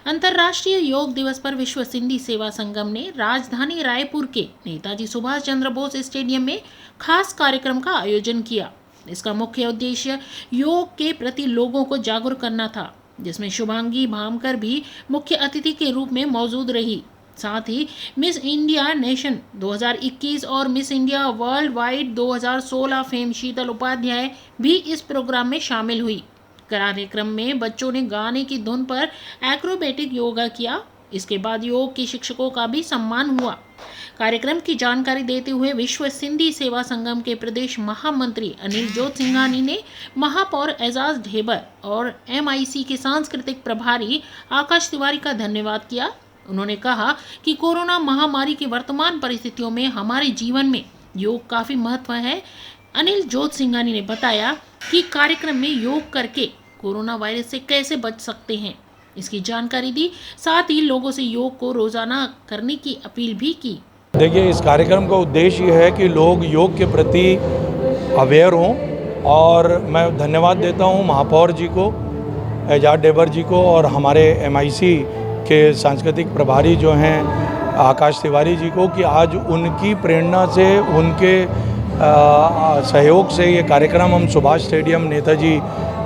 अंतर्राष्ट्रीय योग दिवस पर विश्व सिंधी सेवा संगम ने राजधानी रायपुर के नेताजी सुभाष चंद्र बोस स्टेडियम में खास कार्यक्रम का आयोजन किया। इसका मुख्य उद्देश्य योग के प्रति लोगों को जागरूक करना था, जिसमें शुभांगी भामकर भी मुख्य अतिथि के रूप में मौजूद रही। साथ ही मिस इंडिया नेशन 2021 और miss India world wide 2016 fame Sheetal Upadhyay भी इस प्रोग्राम में शामिल हुई। कार्यक्रम में बच्चों ने गाने की धुन पर एक्रोबेटिक योगा किया। इसके बाद योग के शिक्षकों का भी सम्मान हुआ। कार्यक्रम की जानकारी देते हुए विश्व सिंधी सेवा संगम के प्रदेश महामंत्री अनिल जोत सिंघानी ने महापौर एजाज ढेबर और MIC के सांस्कृतिक प्रभारी आकाश तिवारी का धन्यवाद किया। उन्होंने कहा कि कोरोना महामारी की वर्तमान परिस्थितियों में हमारे जीवन में योग काफी महत्व है। अनिल जोत सिंघानी ने बताया कि कार्यक्रम में योग करके कोरोना वायरस से कैसे बच सकते हैं, इसकी जानकारी दी। साथ ही लोगों से योग को रोजाना करने की अपील भी की। देखिए, इस कार्यक्रम का उद्देश्य ये है कि लोग योग के प्रति अवेयर हों और मैं धन्यवाद देता हूँ महापौर जी को, एजाज ढेबर जी को और हमारे MIC के सांस्कृतिक प्रभारी जो हैं आकाश तिवारी जी को कि आज उनकी प्रेरणा से, उनके सहयोग से ये कार्यक्रम हम सुभाष स्टेडियम नेताजी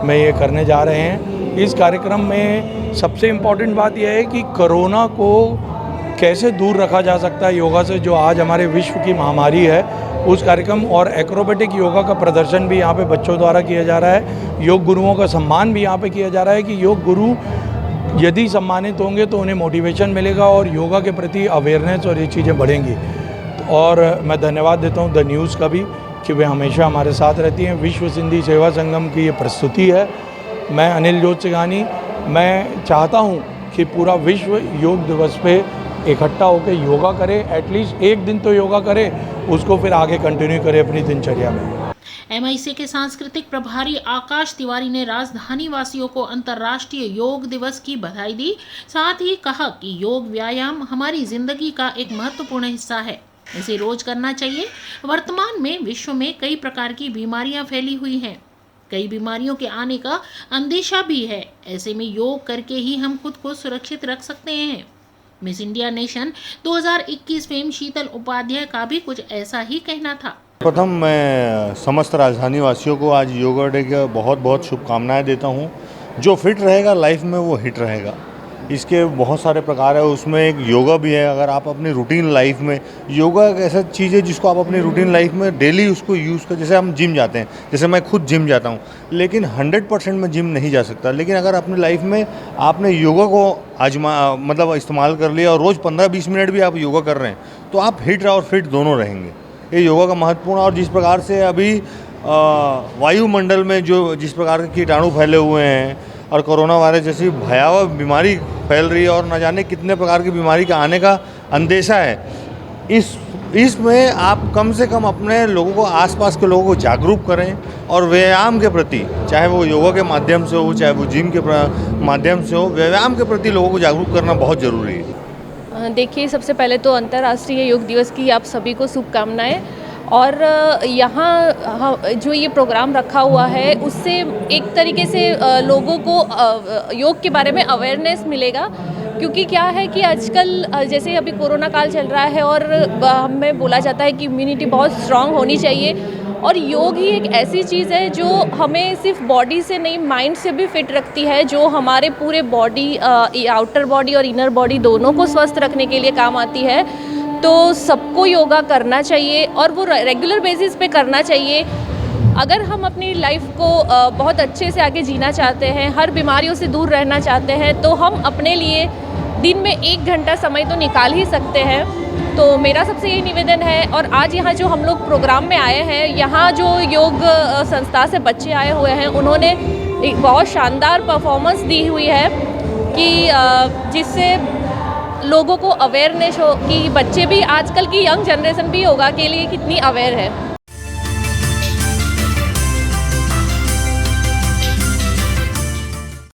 में ये करने जा रहे हैं। इस कार्यक्रम में सबसे इम्पॉर्टेंट बात यह है कि कोरोना को कैसे दूर रखा जा सकता है योगा से, जो आज हमारे विश्व की महामारी है, उस कार्यक्रम और एक्रोबेटिक योगा का प्रदर्शन भी यहाँ पे बच्चों द्वारा किया जा रहा है। योग गुरुओं का सम्मान भी यहाँ पे किया जा रहा है कि योग गुरु यदि सम्मानित होंगे तो उन्हें मोटिवेशन मिलेगा और योगा के प्रति अवेयरनेस और ये चीज़ें बढ़ेंगी। और मैं धन्यवाद देता हूँ द न्यूज़ का भी कि वे हमेशा हमारे साथ रहती हैं। विश्व सिंधी सेवा संगम की ये प्रस्तुति है। मैं अनिल जोत सिंघानी, मैं चाहता हूँ कि पूरा विश्व योग दिवस पे इकट्ठा होकर योगा करे, एटलीस्ट एक दिन तो योगा करे, उसको फिर आगे कंटिन्यू करे अपनी दिनचर्या में। MIC के सांस्कृतिक प्रभारी आकाश तिवारी ने राजधानी वासियों को अंतर्राष्ट्रीय योग दिवस की बधाई दी। साथ ही कहा कि योग व्यायाम हमारी जिंदगी का एक महत्वपूर्ण हिस्सा है, इसे रोज करना चाहिए। वर्तमान में विश्व में कई प्रकार की बीमारियां फैली हुई हैं, कई बीमारियों के आने का अंदेशा भी है। ऐसे में योग करके ही हम खुद को सुरक्षित रख सकते हैं। Miss India nation 2021 fame Sheetal Upadhyay का भी कुछ ऐसा ही कहना था। प्रथम मैं समस्त राजधानी वासियों को आज योगा डे की बहुत बहुत शुभकामनाएं देता हूं। जो फिट रहेगा लाइफ में वो हिट रहेगा। इसके बहुत सारे प्रकार है, उसमें एक योगा भी है। अगर आप अपनी रूटीन लाइफ में, योगा एक ऐसा चीज़ है जिसको आप अपनी रूटीन लाइफ में डेली उसको यूज़ कर, जैसे हम जिम जाते हैं, जैसे मैं खुद जिम जाता हूँ, लेकिन 100% मैं जिम नहीं जा सकता। लेकिन अगर अपनी लाइफ में आपने योगा को मतलब इस्तेमाल कर लिया और रोज़ 15-20 मिनट भी आप योगा कर रहे हैं तो आप हिट और फिट दोनों रहेंगे। ये योगा का महत्वपूर्ण। और जिस प्रकार से अभी वायुमंडल में जिस प्रकार के कीटाणु फैले हुए हैं और कोरोना वायरस जैसी भयावह बीमारी फैल रही है और न जाने कितने प्रकार की बीमारी का आने का अंदेशा है, इसमें आप कम से कम अपने लोगों को, आसपास के लोगों को जागरूक करें और व्यायाम के प्रति, चाहे वो योगा के माध्यम से हो, चाहे वो जिम के माध्यम से हो, व्यायाम के प्रति लोगों को जागरूक करना बहुत ज़रूरी है। देखिए, सबसे पहले तो अंतर्राष्ट्रीय योग दिवस की आप सभी को शुभकामनाएं। और यहाँ जो ये प्रोग्राम रखा हुआ है उससे एक तरीके से लोगों को योग के बारे में अवेयरनेस मिलेगा, क्योंकि क्या है कि आजकल जैसे अभी कोरोना काल चल रहा है और हमें बोला जाता है कि इम्यूनिटी बहुत स्ट्रांग होनी चाहिए। और योग ही एक ऐसी चीज़ है जो हमें सिर्फ बॉडी से नहीं, माइंड से भी फिट रखती है, जो हमारे पूरे बॉडी, आउटर बॉडी और इनर बॉडी दोनों को स्वस्थ रखने के लिए काम आती है। तो सबको योगा करना चाहिए और वो रेगुलर बेसिस पे करना चाहिए। अगर हम अपनी लाइफ को बहुत अच्छे से आगे जीना चाहते हैं, हर बीमारियों से दूर रहना चाहते हैं, तो हम अपने लिए दिन में 1 घंटा समय तो निकाल ही सकते हैं। तो मेरा सबसे यही निवेदन है। और आज यहाँ जो हम लोग प्रोग्राम में आए हैं, यहाँ जो योग संस्था से बच्चे आए हुए हैं, उन्होंने एक बहुत शानदार परफॉर्मेंस दी हुई है कि जिससे लोगों को अवेयरनेस हो कि बच्चे भी, आजकल की यंग जनरेशन भी योगा के लिए कितनी अवेयर है।